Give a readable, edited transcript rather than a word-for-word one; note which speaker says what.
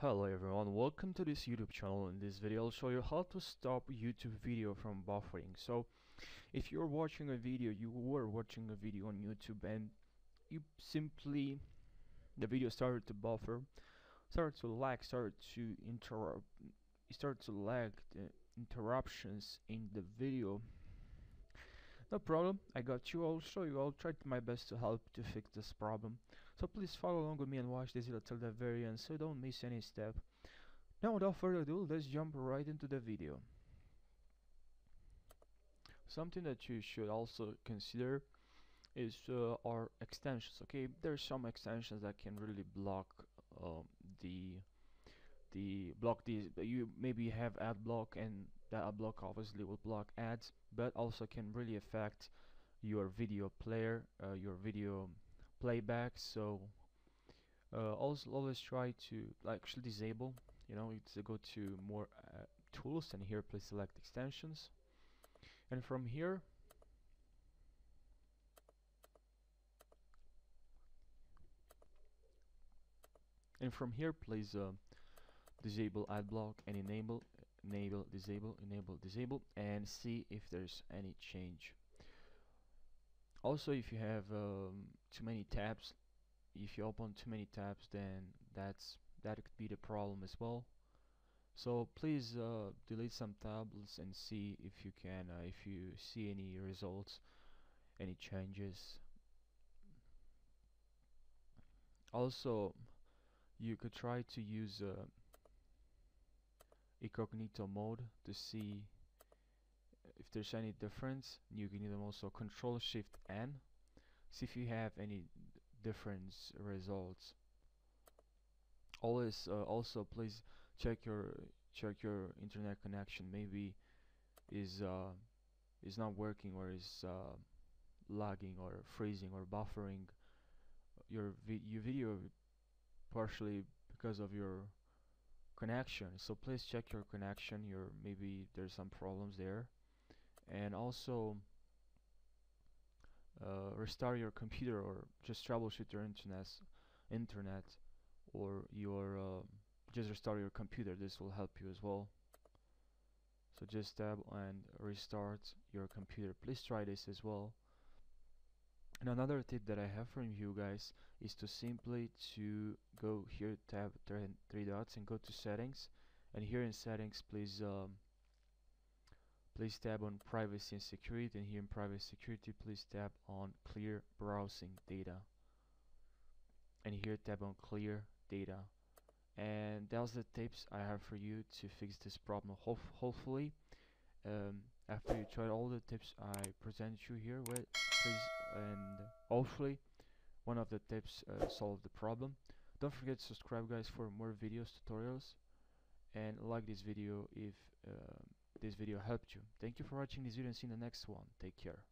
Speaker 1: Hello everyone, welcome to this YouTube channel. In this video I'll show you how to stop YouTube video from buffering. So if you're watching a video, you were watching a video on YouTube and you simply the video started to buffer, started to lag, started to interrupt, started to lag, the interruptions in the video. No problem, I got you. I'll show you. I'll try my best to help to fix this problem. So please follow along with me and watch this video till the very end so don't miss any step. Now without further ado, let's jump right into the video. Something that you should also consider is our extensions. Okay, there's some extensions that can really block the block these. You maybe have ad block, and that ad block obviously will block ads, but also can really affect your video player, your video playback. So also always try to actually disable. You know, it's to go to more tools, and here please select extensions, and from here please disable ad block and enable disable, and see if there's any change. Also, if you have too many tabs, if you open too many tabs, then that could be the problem as well. So please delete some tabs and see if you can if you see any results, any changes. Also, you could try to use incognito mode to see if there's any difference. You can even also Control Shift N, see if you have any different results. Always also please check your internet connection. Maybe is not working, or is lagging or freezing or buffering your video partially because of your connection. So please check your connection. Maybe there's some problems there, and also restart your computer, or just troubleshoot your internet, or your just restart your computer. This will help you as well. So just tab and restart your computer. Please try this as well. And another tip that I have for you guys is to simply go here, tab three dots, and go to settings, and here in settings please please tab on privacy and security, and here in privacy security please tab on clear browsing data, and here tab on clear data. And that's the tips I have for you to fix this problem. Hopefully after you try all the tips I present you here with, please, and hopefully one of the tips solve the problem. Don't forget to subscribe guys for more videos, tutorials, and like this video if this video helped you. Thank you for watching this video, and see you in the next one. Take care.